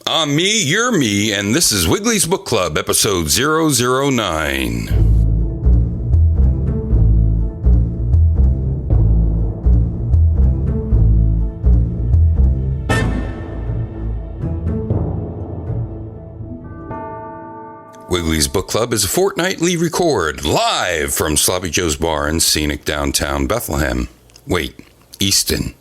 I'm me, you're me, and this is Wiggly's Book Club, episode 009. Wiggly's Book Club is a fortnightly record live from Sloppy Joe's Bar in scenic downtown Bethlehem. Wait, Easton.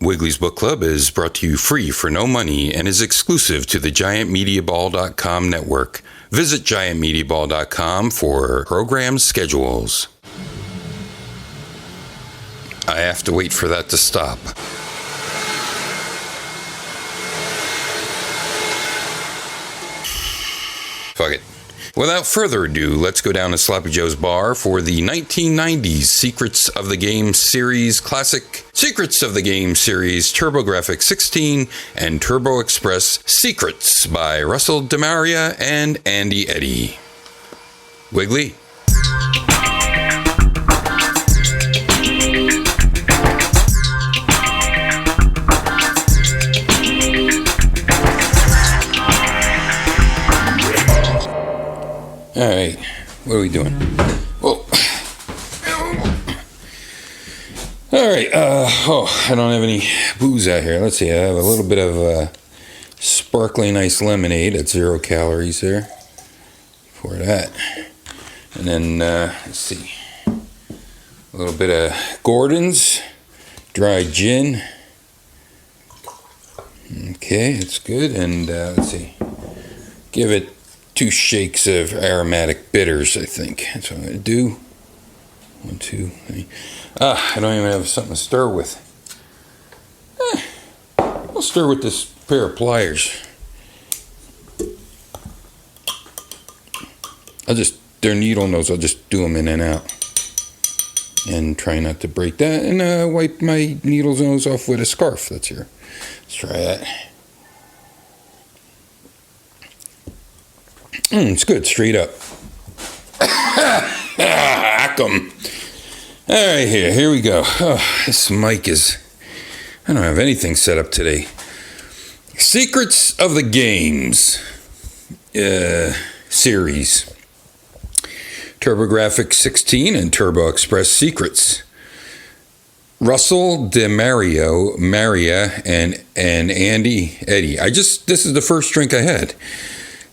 Wiggly's Book Club is brought to you free for no money and is exclusive to the GiantMediaBall.com network. Visit GiantMediaBall.com for program schedules. I have to wait for that to stop. Fuck it. Without further ado, let's go down to Sloppy Joe's Bar for the 1990s Secrets of the Game series classic Secrets of the Game series TurboGrafx-16 and TurboExpress Secrets by Russell DeMaria and Andy Eddy. Wiggly? All right, what are we doing? Whoa. All right, I don't have any booze out here. Let's see, I have a little bit of sparkling ice lemonade at 0 calories there. Pour that. And then, let's see, a little bit of Gordon's dry gin. Okay, it's good. And let's see, give it 2 shakes of aromatic bitters, I think. That's what I'm going to do. 1, 2, 3. I don't even have something to stir with. I'll stir with this pair of pliers. They're needle nose, I'll just do them in and out. And try not to break that. And wipe my needle nose off with a scarf that's here. Let's try that. It's good, straight up. Hack 'em. All right, here we go. Oh, this mic is... I don't have anything set up today. Secrets of the Games series. TurboGrafx-16 and TurboExpress Secrets. Russell DeMaria and Andy Eddy. This is the first drink I had.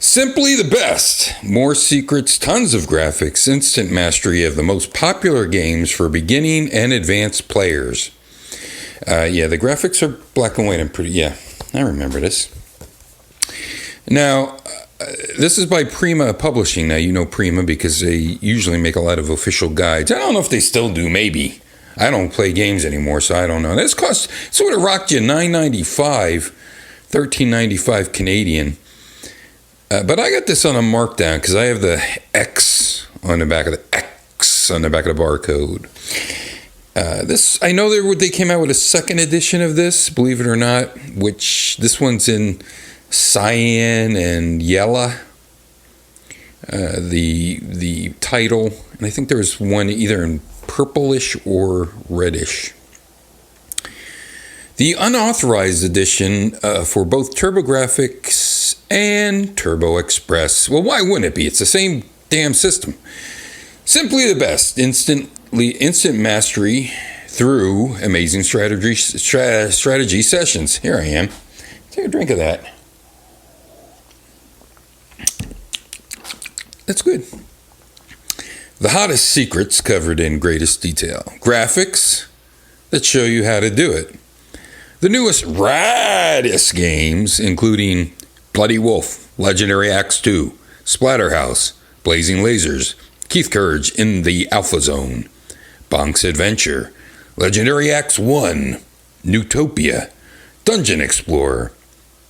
Simply the best. More secrets, tons of graphics, instant mastery of the most popular games for beginning and advanced players. The graphics are black and white and pretty. Yeah, I remember this. Now, this is by Prima Publishing. Now, you know Prima because they usually make a lot of official guides. I don't know if they still do, maybe. I don't play games anymore, so I don't know. This would have rocked you $9.95, $13.95 Canadian. But I got this on a markdown because I have the X on the back of the barcode. I know they came out with a second edition of this, believe it or not, which this one's in cyan and yellow. The title, and I think there was one either in purplish or reddish. The unauthorized edition for both TurboGrafx and TurboExpress. Well, why wouldn't it be? It's the same damn system. Simply the best. Instant mastery through amazing strategy sessions. Here I am. Take a drink of that. That's good. The hottest secrets covered in greatest detail. Graphics that show you how to do it. The newest raddest games, including Bloody Wolf, Legendary Axe 2, Splatterhouse, Blazing Lasers, Keith Courage in the Alpha Zone, Bonk's Adventure, Legendary Axe 1, Newtopia, Dungeon Explorer,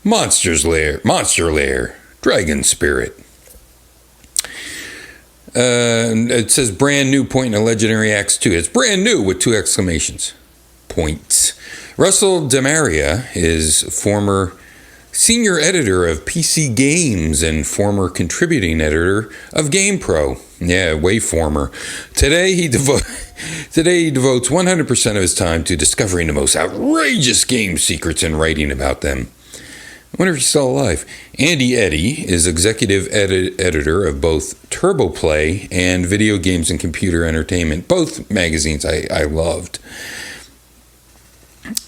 Monster Lair, Dragon Spirit. It says brand new point in a Legendary Axe 2. It's brand new with 2 exclamations points. Russell DeMaria is former senior editor of PC Games and former contributing editor of GamePro. Yeah, way former. Today he devotes 100% of his time to discovering the most outrageous game secrets and writing about them. I wonder if he's still alive. Andy Eddy is executive editor of both TurboPlay and Video Games and Computer Entertainment, both magazines I loved.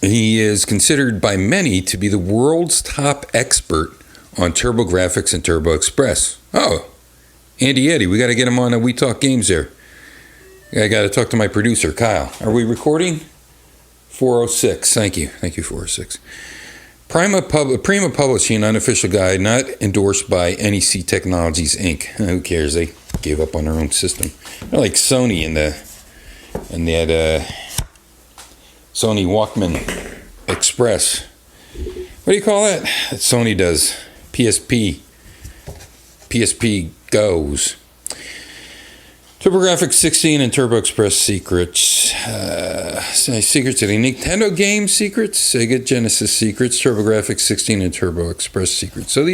He is considered by many to be the world's top expert on TurboGrafx and TurboExpress. Oh, Andy Eddy, we got to get him on a We Talk Games there. I got to talk to my producer, Kyle. Are we recording? 406. Thank you. Thank you, 406. Prima Publishing, unofficial guide, not endorsed by NEC Technologies, Inc. Who cares? They gave up on their own system. They're like Sony and that Sony Walkman Express. What do you call that? That Sony does. PSP goes. TurboGrafx-16 and TurboExpress Secrets. Secrets of the Nintendo game secrets, Sega Genesis secrets, TurboGrafx-16 and TurboExpress Secrets. So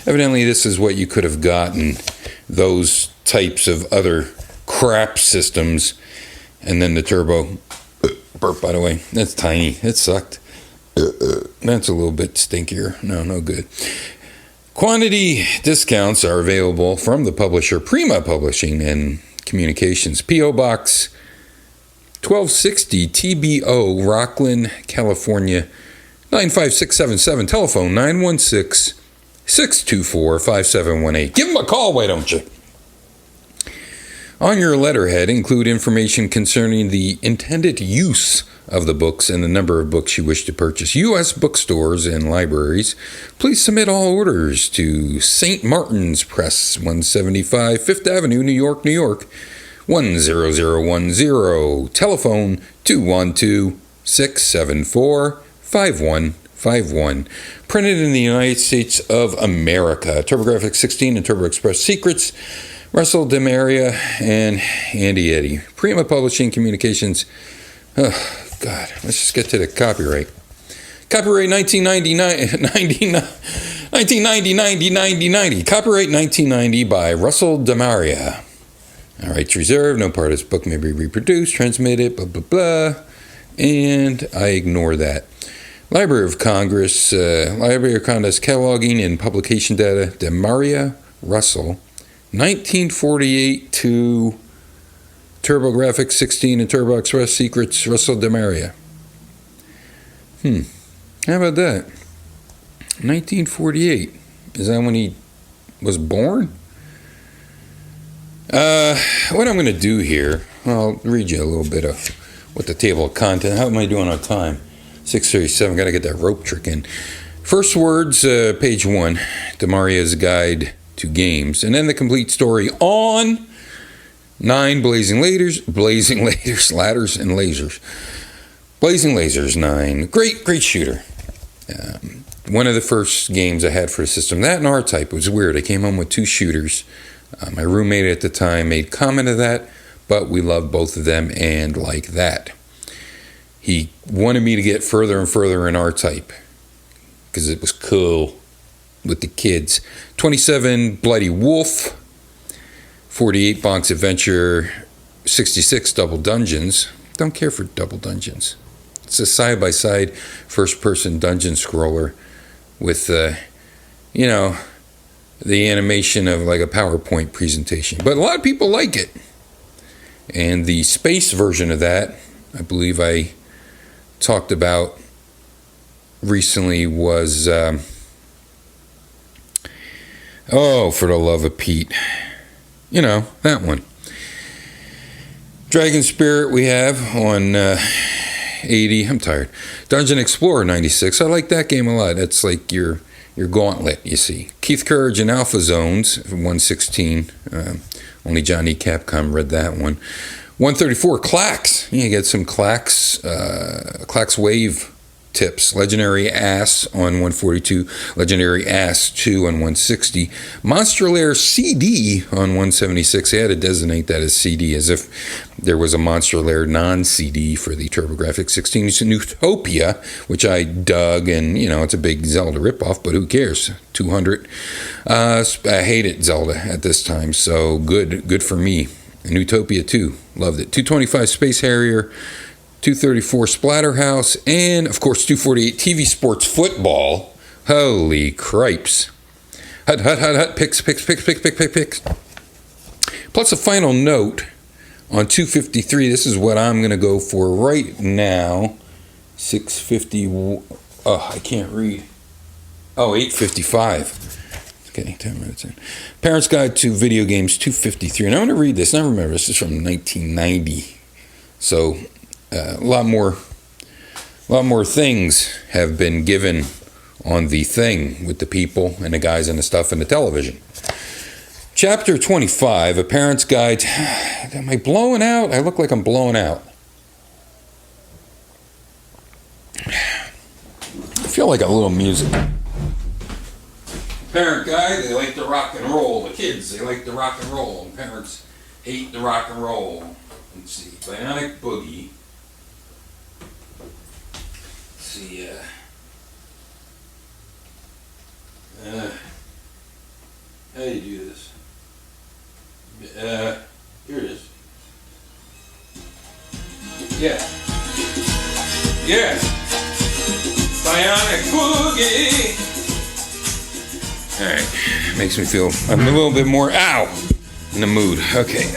evidently this is what you could have gotten, those types of other crap systems. And then the Turbo, burp by the way, that's tiny, it sucked. That's a little bit stinkier, no good. Quantity discounts are available from the publisher Prima Publishing and Communications, P.O. Box 1260 TBO, Rockland, California 95677. Telephone 916-624-5718. Give them a call, why don't you? On your letterhead, include information concerning the intended use of the books and the number of books you wish to purchase. U.S. bookstores and libraries, please submit all orders to St. Martin's Press, 175 Fifth Avenue, New York, New York, 10010. Telephone 212-674-5151. Printed in the United States of America. TurboGrafx-16 and TurboExpress Secrets. Russell DeMaria and Andy Eddy. Prima Publishing Communications. Oh, God. Let's just get to the copyright. Copyright 1990. Copyright 1990 by Russell DeMaria. All rights reserved. No part of this book may be reproduced, transmitted, blah, blah, blah. And I ignore that. Library of Congress. Library of Congress cataloging and publication data. DeMaria Russell. 1948 to TurboGrafx-16 and TurboExpress Secrets, Russell DeMaria. How about that? 1948. Is that when he was born? What I'm going to do here, I'll read you a little bit of what the table of content. How am I doing on time? 6:37. Got to get that rope trick in. First words, page 1. DeMaria's Guide to Games, and then the complete story on 9 Blazing Ladders and Lasers. Blazing Lasers 9. Great shooter. One of the first games I had for the system. That and R-Type. It was weird. I came home with 2 shooters. My roommate at the time made comment of that, but we loved both of them and like that. He wanted me to get further and further in R-Type because it was cool with the kids. 27 Bloody Wolf, 48 Bonk's Adventure, 66 Double Dungeons. Don't care for Double Dungeons. It's a side-by-side first-person dungeon scroller with, the animation of like a PowerPoint presentation. But a lot of people like it. And the space version of that, I believe I talked about recently, was... for the love of Pete. That one. Dragon Spirit we have on 80. I'm tired. Dungeon Explorer 96. I like that game a lot. That's like your gauntlet, you see. Keith Courage and Alpha Zones 116. Only Johnny Capcom read that one. 134 Clacks. You get some Clacks Wave tips. Legendary Ass on 142, Legendary Ass 2 on 160, Monster Lair CD on 176. I had to designate that as CD as if there was a Monster Lair non-CD for the TurboGrafx-16. It's Newtopia, which I dug, and it's a big Zelda ripoff, but who cares? 200. I hated Zelda at this time, so good for me. Newtopia 2, loved it. 225 Space Harrier, 234 Splatterhouse, and of course 248 TV Sports Football Holy cripes. Hut, hut, hut, hut, picks. Plus a final note on 253. This is what I'm going to go for right now. 650. Oh, I can't read. Oh, 855. Okay, 10 minutes in. Parent's Guide to Video Games 253. And I'm going to read this. And I remember this is from 1990. So a lot more things have been given on the thing with the people and the guys and the stuff and the television. Chapter 25, A Parent's Guide. Am I blowing out? I look like I'm blowing out. I feel like a little music. Parent Guide, they like to rock and roll. The kids, they like to rock and roll. And parents hate the rock and roll. Let's see, Bionic Boogie. Let's see, how do you do this? Here it is. Yeah. Bionic Boogie. Alright. Makes me feel I'm a little bit more in the mood. Okay.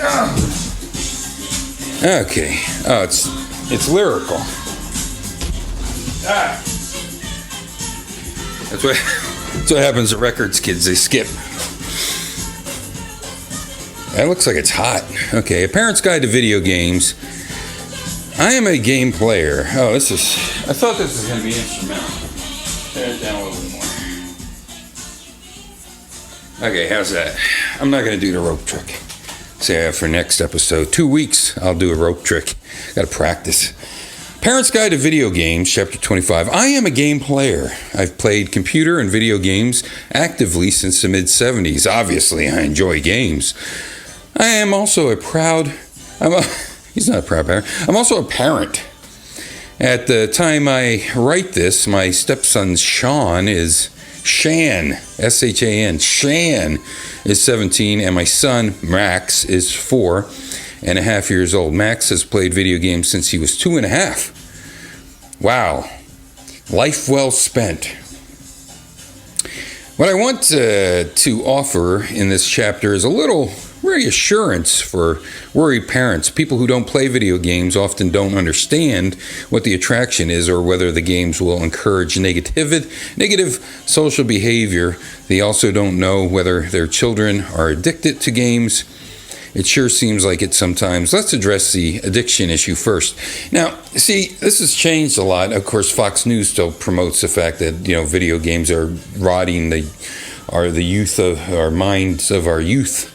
Okay. Oh, it's lyrical. That's what happens to records, kids. They skip. That looks like it's hot. Okay, A Parent's Guide to Video Games. I am a game player. Oh, I thought this was going to be instrumental. Turn it down a little bit more. Okay, how's that? I'm not going to do the rope trick. Say for next episode. 2 weeks, I'll do a rope trick. Got to practice. Parent's Guide to Video Games, Chapter 25. I am a game player. I've played computer and video games actively since the mid-70s. Obviously, I enjoy games. I am also he's not a proud parent. I'm also a parent. At the time I write this, my stepson Shan, S-H-A-N, Shan is 17, and my son Max is 4.5 years old. Max has played video games since he was 2.5. Wow. Life well spent. What I want to offer in this chapter is a little reassurance for worried parents. People who don't play video games often don't understand what the attraction is or whether the games will encourage negative social behavior. They also don't know whether their children are addicted to games. It sure seems like it sometimes. Let's address the addiction issue first. Now, see, this has changed a lot. Of course, Fox News still promotes the fact that, video games are rotting the youth of our minds of our youth.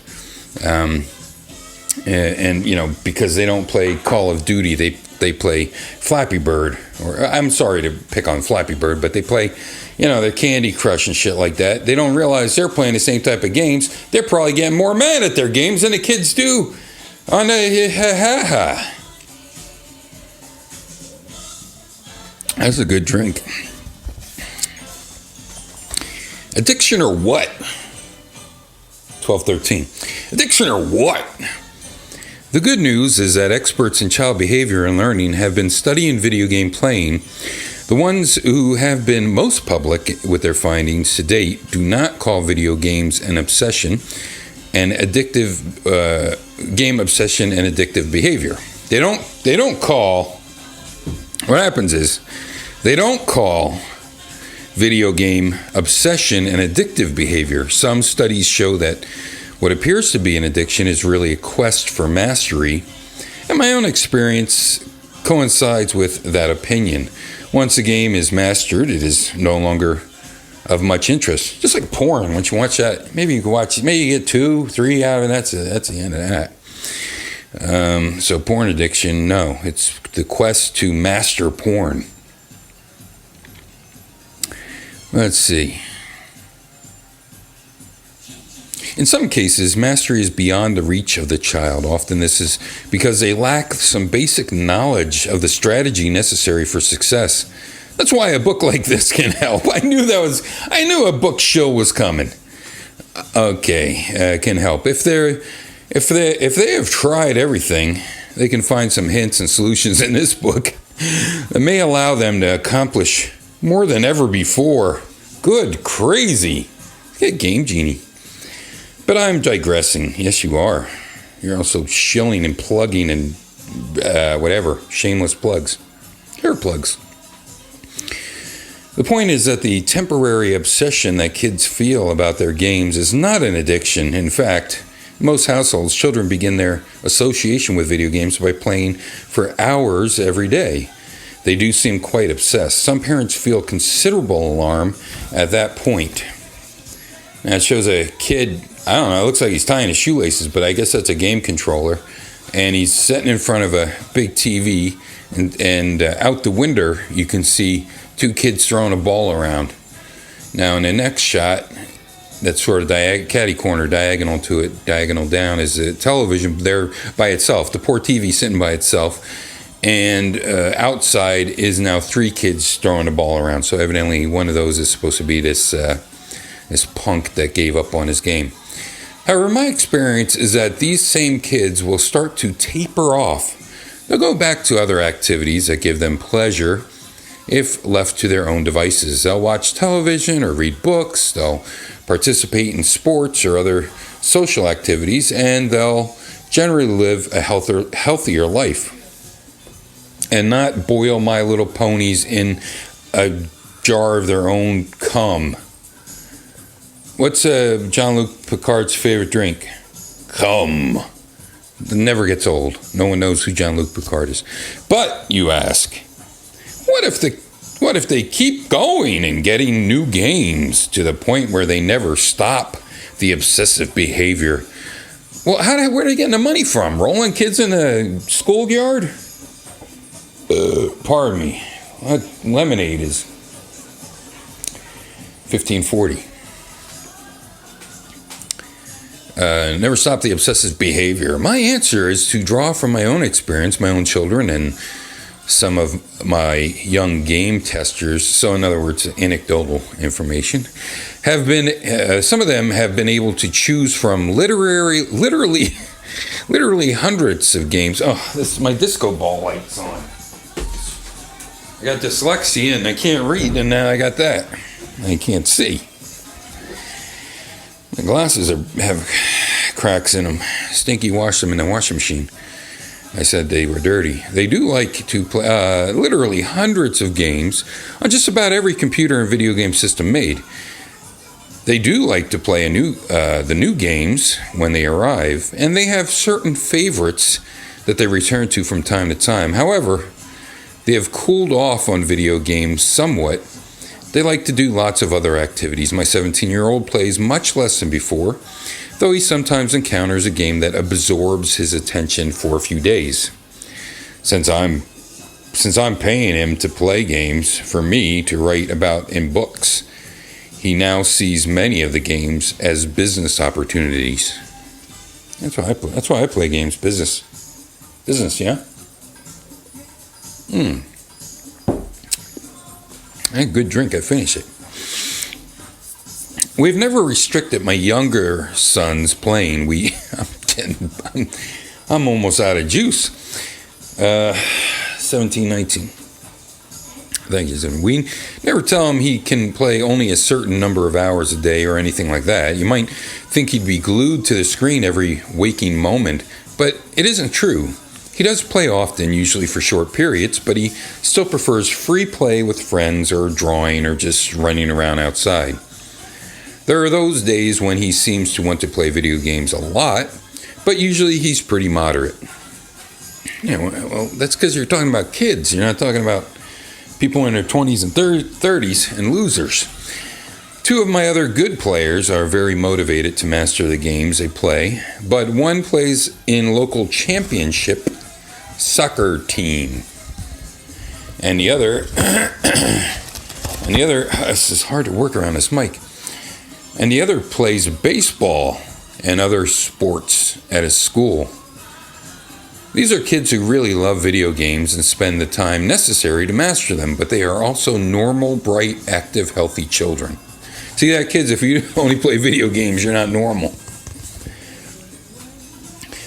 Because they don't play Call of Duty, they play Flappy Bird. Or I'm sorry to pick on Flappy Bird, but they play, their Candy Crush and shit like that. They don't realize they're playing the same type of games. They're probably getting more mad at their games than the kids do. On the That's a good drink. Addiction or what? 12:13. Addiction or what? The good news is that experts in child behavior and learning have been studying video game playing. The ones who have been most public with their findings to date do not call video games an obsession and addictive game obsession and addictive behavior. They don't call. What happens is they don't call video game obsession and addictive behavior. Some studies show that what appears to be an addiction is really a quest for mastery, and my own experience coincides with that opinion. Once a game is mastered, it is no longer of much interest. Just like porn, once you watch that, maybe you get 2, 3 out of it, that's the end of that. So porn addiction, no, it's the quest to master porn. Let's see. In some cases, mastery is beyond the reach of the child. Often this is because they lack some basic knowledge of the strategy necessary for success. That's why a book like this can help. I knew a book show was coming. Okay, can help. If they have tried everything, they can find some hints and solutions in this book that may allow them to accomplish more than ever before. Good, crazy. Get Game Genie. But I'm digressing. Yes, you are. You're also shilling and plugging and whatever. Shameless plugs. Hair plugs. The point is that the temporary obsession that kids feel about their games is not an addiction. In fact, in most households, children begin their association with video games by playing for hours every day. They do seem quite obsessed. Some parents feel considerable alarm at that point. Now it shows a kid, I don't know, it looks like he's tying his shoelaces, but I guess that's a game controller. And he's sitting in front of a big TV, and out the window you can see two kids throwing a ball around. Now in the next shot, that's sort of catty corner, diagonal to it, diagonal down, is a television there by itself, the poor TV sitting by itself. And outside is now three kids throwing a ball around. So evidently one of those is supposed to be this punk that gave up on his game. However, my experience is that these same kids will start to taper off. They'll go back to other activities that give them pleasure if left to their own devices. They'll watch television or read books. They'll participate in sports or other social activities. And they'll generally live a healthier life. And not boil My Little Ponies in a jar of their own cum. What's Jean-Luc Picard's favorite drink? Cum. It never gets old. No one knows who Jean-Luc Picard is. But, you ask, what if they keep going and getting new games to the point where they never stop the obsessive behavior? Well, where are they getting the money from? Rolling kids in a schoolyard? Pardon me. What lemonade is 1540. Never stop the obsessive behavior. My answer is to draw from my own experience, my own children, and some of my young game testers. So, in other words, anecdotal information have been. Some of them have been able to choose from literally hundreds of games. Oh, this is my disco ball lights on. I got dyslexia and I can't read, and now I got that. I can't see. The glasses have cracks in them. Stinky washed them in the washing machine. I said they were dirty. They do like to play literally hundreds of games on just about every computer and video game system made. They do like to play the new games when they arrive, and they have certain favorites that they return to from time to time. However, they have cooled off on video games somewhat. They like to do lots of other activities. My 17-year-old plays much less than before, though he sometimes encounters a game that absorbs his attention for a few days. Since I'm paying him to play games for me to write about in books, he now sees many of the games as business opportunities. That's why I play games. Business, yeah? A good drink, I finish it. We've never restricted my younger sons playing. I'm almost out of juice. 17, 19. Thank you, Zim. We never tell him he can play only a certain number of hours a day or anything like that. You might think he'd be glued to the screen every waking moment, but it isn't true. He does play often, usually for short periods, but he still prefers free play with friends or drawing or just running around outside. There are those days when he seems to want to play video games a lot, but usually he's pretty moderate. Yeah, well, that's because you're talking about kids. You're not talking about people in their 20s and 30s and losers. Two of my other good players are very motivated to master the games they play, but one plays in local championship soccer team, and the other, this is hard to work around this mic, and the other plays baseball and other sports at his school. These are kids who really love video games and spend the time necessary to master them, but they are also normal, bright, active, healthy children. See that, kids? If you only play video games, you're not normal.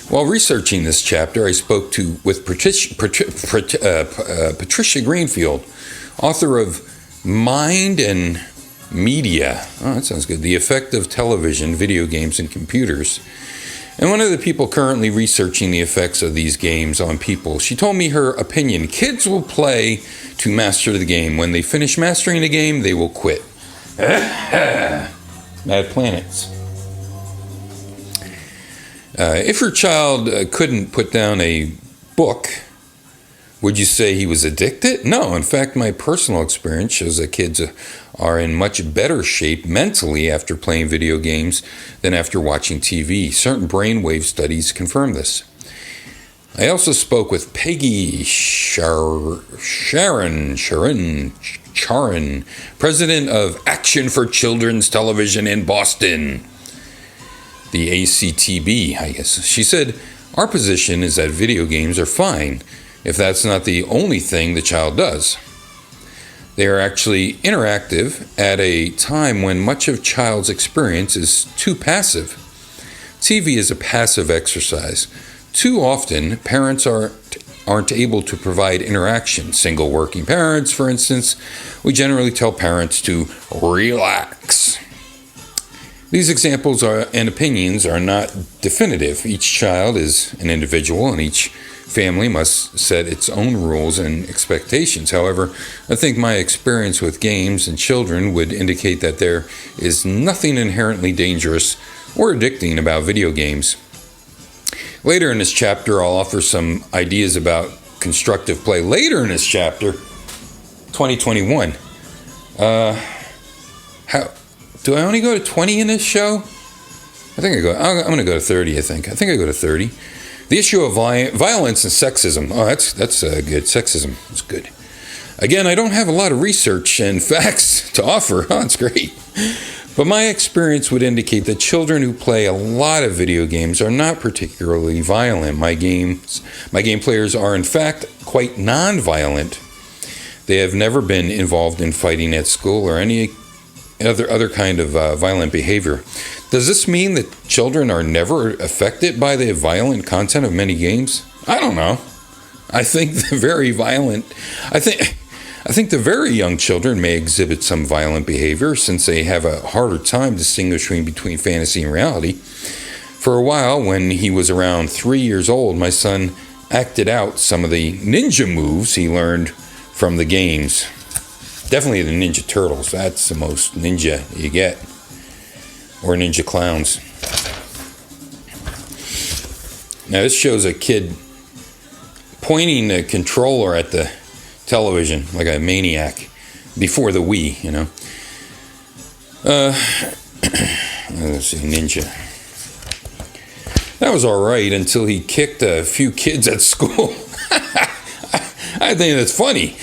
While researching this chapter, I spoke with Patricia Greenfield, author of Mind and Media. Oh, that sounds good. The effect of television, video games, and computers. And one of the people currently researching the effects of these games on people, she told me her opinion. Kids will play to master the game. When they finish mastering the game, they will quit. Mad Planets. If your child couldn't put down a book, would you say he was addicted? No. In fact, my personal experience shows that kids are in much better shape mentally after playing video games than after watching TV. Certain brainwave studies confirm this. I also spoke with Peggy Charin, president of Action for Children's Television in Boston, the ACTB, I guess. She said, our position is that video games are fine if that's not the only thing the child does. They are actually interactive at a time when much of child's experience is too passive. TV is a passive exercise. Too often, parents aren't able to provide interaction. Single working parents, for instance, we generally tell parents to relax. These examples and opinions are not definitive. Each child is an individual, and each family must set its own rules and expectations. However, I think my experience with games and children would indicate that there is nothing inherently dangerous or addicting about video games. Later in this chapter, I'll offer some ideas about constructive play. Later in this chapter, 2021. Do I only go to 20 in this show? I'm going to go to 30, I think. I think I go to 30. The issue of violence and sexism. Oh, that's good. Sexism is good. Again, I don't have a lot of research and facts to offer. Oh, that's great. But my experience would indicate that children who play a lot of video games are not particularly violent. My game players are, in fact, quite non-violent. They have never been involved in fighting at school or any other kind of violent behavior. Does this mean that children are never affected by the violent content of many games? I don't know. I think the very young children may exhibit some violent behavior since they have a harder time distinguishing between fantasy and reality. For a while, when he was around 3 years old, my son acted out some of the ninja moves he learned from the games. Definitely the Ninja Turtles. That's the most ninja you get. Or Ninja Clowns. Now this shows a kid pointing the controller at the television like a maniac before the Wii, you know. Let's see, Ninja. That was alright until he kicked a few kids at school. I think that's funny.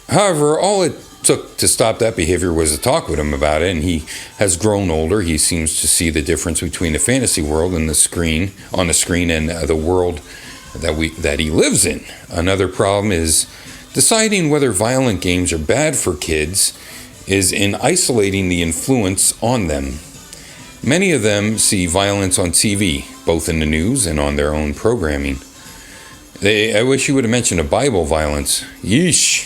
However, all it took to stop that behavior was to talk with him about it, and he has grown older. He seems to see the difference between the fantasy world and on the screen and the world that he lives in. Another problem is deciding whether violent games are bad for kids is in isolating the influence on them. Many of them see violence on TV, both in the news and on their own programming. I wish you would have mentioned a Bible violence. Yeesh.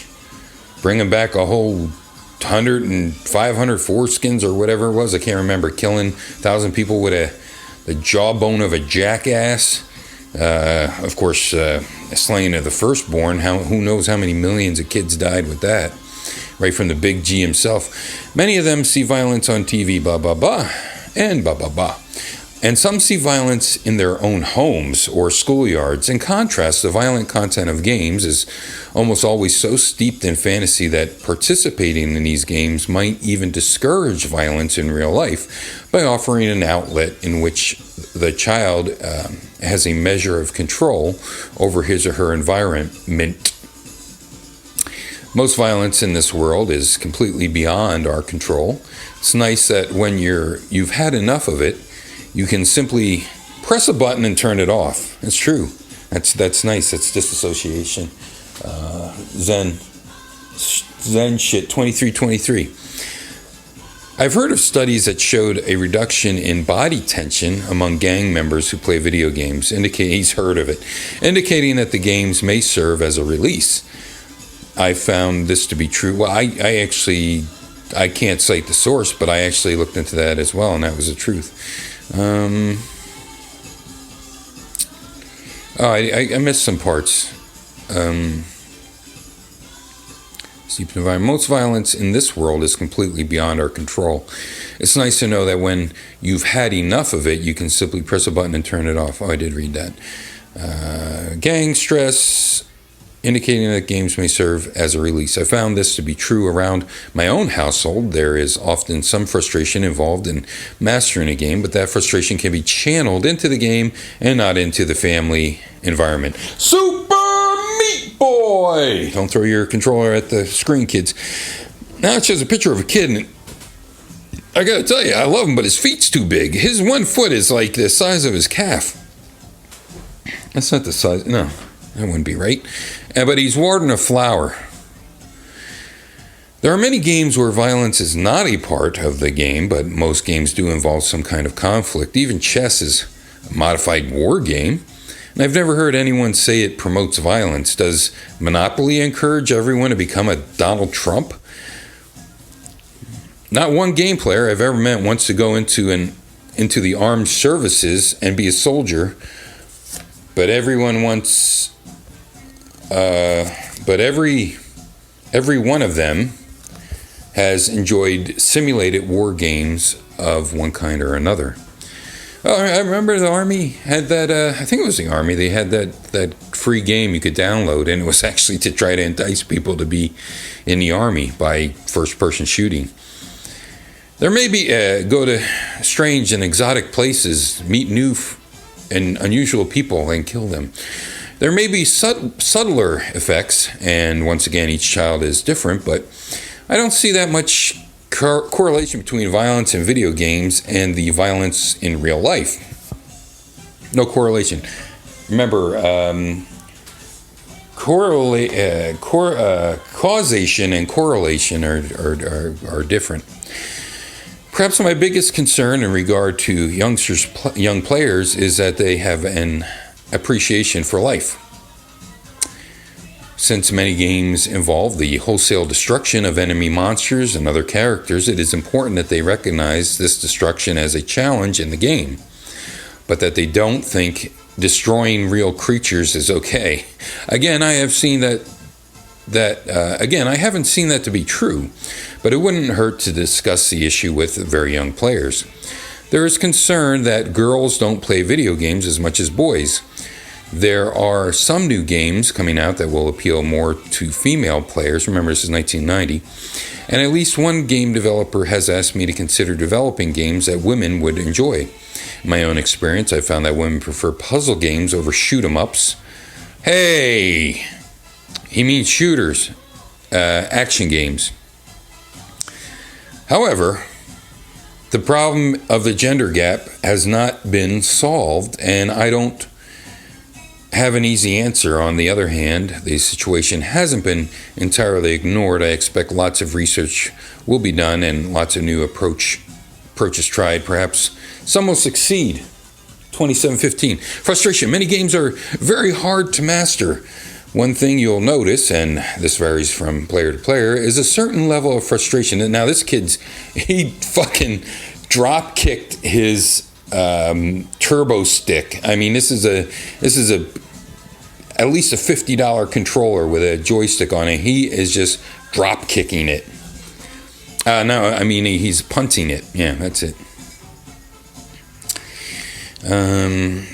Bringing back a whole 100 and 500 foreskins or whatever it was. I can't remember. Killing 1,000 people with the jawbone of a jackass. Of course, slaying of the firstborn. Who knows how many millions of kids died with that. Right from the big G himself. Many of them see violence on TV, blah, blah, blah, and blah, blah, blah. And some see violence in their own homes or schoolyards. In contrast, the violent content of games is almost always so steeped in fantasy that participating in these games might even discourage violence in real life by offering an outlet in which the child has a measure of control over his or her environment. Most violence in this world is completely beyond our control. It's nice that when you've had enough of it, you can simply press a button and turn it off. It's true. That's nice. That's disassociation. Zen shit. 2323. I've heard of studies that showed a reduction in body tension among gang members who play video games. He's heard of it, indicating that the games may serve as a release. I found this to be true. Well, I can't cite the source, but I actually looked into that as well, and that was the truth. I missed some parts. Sleep environment. Most violence in this world is completely beyond our control. It's nice to know that when you've had enough of it, you can simply press a button and turn it off. Oh, I did read that. Gang stress, indicating that games may serve as a release. I found this to be true around my own household. There is often some frustration involved in mastering a game, but that frustration can be channeled into the game and not into the family environment. Super Meat Boy! Don't throw your controller at the screen, kids. Now it's just a picture of a kid, and I gotta tell you, I love him, but his feet's too big. His 1 foot is like the size of his calf. That's not the size, no, that wouldn't be right. But he's warding a flower. There are many games where violence is not a part of the game, but most games do involve some kind of conflict. Even chess is a modified war game. And I've never heard anyone say it promotes violence. Does Monopoly encourage everyone to become a Donald Trump? Not one game player I've ever met wants to go into the armed services and be a soldier, but everyone wants. But every one of them has enjoyed simulated war games of one kind or another. Oh, I remember the Army had that, I think it was the Army, they had that free game you could download, and it was actually to try to entice people to be in the Army by first-person shooting. There may be, go to strange and exotic places, meet new and unusual people, and kill them. There may be subtler effects, and once again, each child is different, but I don't see that much correlation between violence in video games and the violence in real life. No correlation. Remember, causation and correlation are different. Perhaps my biggest concern in regard to young players is that they have an appreciation for life. Since many games involve the wholesale destruction of enemy monsters and other characters, it is important that they recognize this destruction as a challenge in the game, but that they don't think destroying real creatures is okay. Again, I haven't seen that to be true, but it wouldn't hurt to discuss the issue with very young players. There is concern that girls don't play video games as much as boys. There are some new games coming out that will appeal more to female players. Remember, this is 1990. And at least one game developer has asked me to consider developing games that women would enjoy. In my own experience, I found that women prefer puzzle games over shoot-'em-ups. Hey! He means shooters, action games. However, the problem of the gender gap has not been solved, and I don't have an easy answer. On the other hand, the situation hasn't been entirely ignored. I expect lots of research will be done and lots of new approaches tried. Perhaps some will succeed. 2715. Frustration. Many games are very hard to master. One thing you'll notice, and this varies from player to player, is a certain level of frustration. Now this he fucking drop kicked his turbo stick. I mean, this is at least a $50 controller with a joystick on it. He is just drop kicking it. No, I mean he's punting it. Yeah, that's it.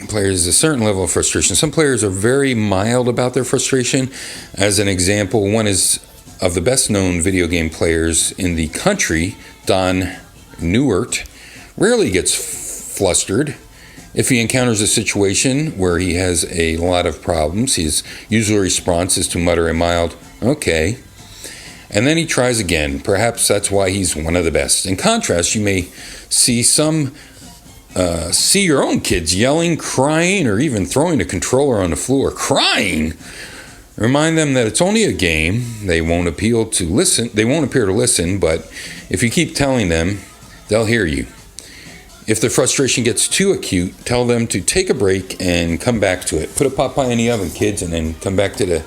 Players, a certain level of frustration. Some players are very mild about their frustration. As an example, one is of the best known video game players in the country, Don Newert, rarely gets flustered. If he encounters a situation where he has a lot of problems, his usual response is to mutter a mild, okay, and then he tries again. Perhaps that's why he's one of the best. In contrast, you may see your own kids yelling, crying, or even throwing a controller on the floor. Crying! Remind them that it's only a game. They won't appear to listen, but if you keep telling them, they'll hear you. If the frustration gets too acute, tell them to take a break and come back to it. Put a pot pie in the oven, kids, and then come back to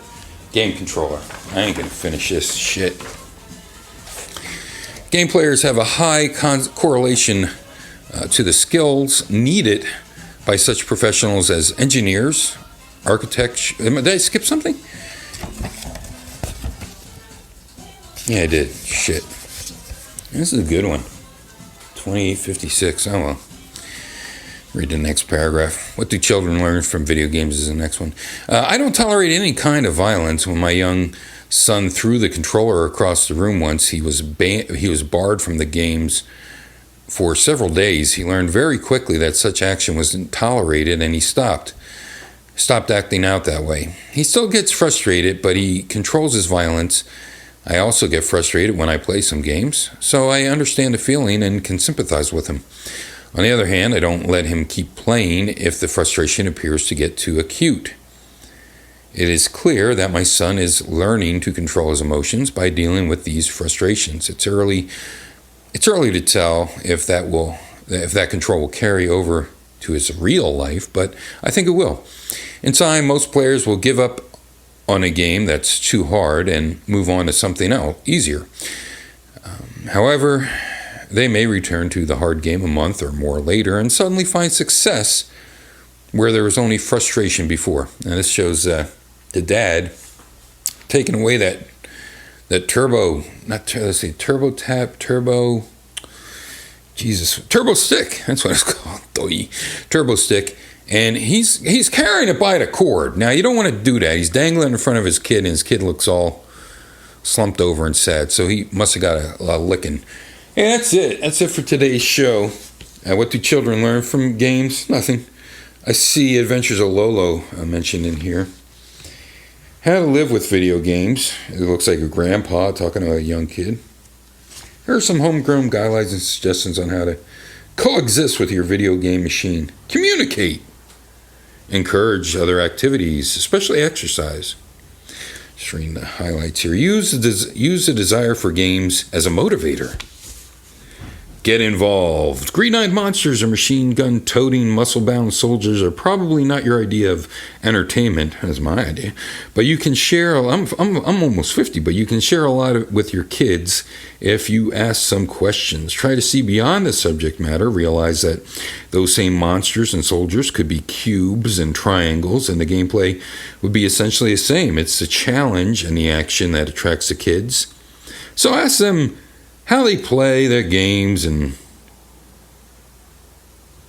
Game controller. I ain't gonna finish this shit. Game players have a high correlation to the skills needed by such professionals as engineers, architects. Did I skip something? Yeah, I did. Shit. This is a good one. 2856. Oh well. Read the next paragraph. What do children learn from video games is the next one. I don't tolerate any kind of violence. When my young son threw the controller across the room once, he was barred from the games for several days. He learned very quickly that such action wasn't tolerated, and he stopped acting out that way. He still gets frustrated, but he controls his violence. I also get frustrated when I play some games, so I understand the feeling and can sympathize with him. On the other hand, I don't let him keep playing if the frustration appears to get too acute. It is clear that my son is learning to control his emotions by dealing with these frustrations. It's early to tell if that control will carry over to his real life, but I think it will. In time, most players will give up on a game that's too hard and move on to something else, easier. However, they may return to the hard game a month or more later and suddenly find success where there was only frustration before. And this shows the dad taking away that turbo stick. That's what it's called. Turbo stick. And he's carrying it by the cord. Now, you don't want to do that. He's dangling in front of his kid, and his kid looks all slumped over and sad. So he must have got a licking. And that's it. That's it for today's show. What do children learn from games? Nothing. I see Adventures of Lolo mentioned in here. How to live with video games. It looks like a grandpa talking to a young kid. Here are some homegrown guidelines and suggestions on how to coexist with your video game machine. Communicate. Encourage other activities, especially exercise. Just reading the highlights here. Use the desire for games as a motivator. Get involved. Green-eyed monsters or machine gun-toting, muscle-bound soldiers are probably not your idea of entertainment. That's my idea. But you can share. I'm almost 50, but you can share a lot with your kids if you ask some questions. Try to see beyond the subject matter. Realize that those same monsters and soldiers could be cubes and triangles, and the gameplay would be essentially the same. It's the challenge and the action that attracts the kids. So ask them how they play their games and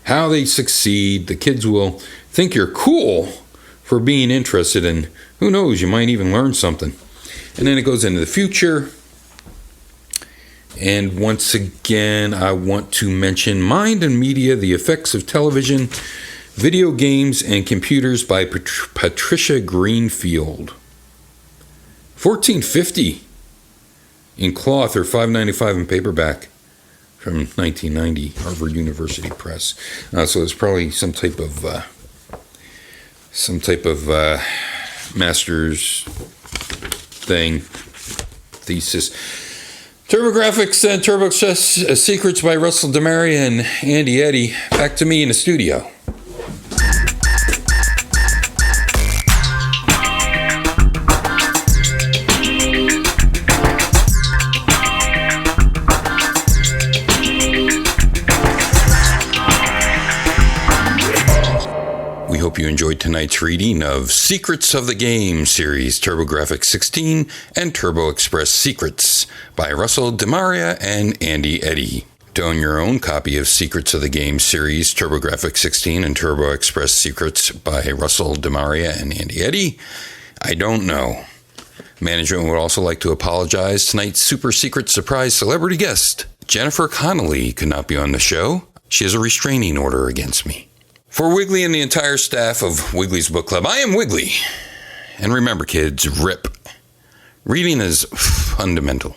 how they succeed. The kids will think you're cool for being interested, and who knows, you might even learn something. And then it goes into the future. And once again, I want to mention Mind and Media, The Effects of Television, Video Games, and Computers by Patricia Greenfield. $14.50 in cloth or $5.95 in paperback from 1990, Harvard University Press. So it's probably some type of master's thing, thesis. TurboGrafx and TurboExpress Secrets by Russell DeMaria and Andy Eddy. Back to me in the studio. Hope you enjoyed tonight's reading of Secrets of the Game series, TurboGrafx-16 and TurboExpress Secrets by Russell DeMaria and Andy Eddy. To own your own copy of Secrets of the Game series, TurboGrafx-16 and TurboExpress Secrets by Russell DeMaria and Andy Eddy, I don't know. Management would also like to apologize. Tonight's super secret surprise celebrity guest, Jennifer Connelly, could not be on the show. She has a restraining order against me. For Wiggly and the entire staff of Wiggly's Book Club, I am Wiggly. And remember, kids, RIP. Reading is fundamental.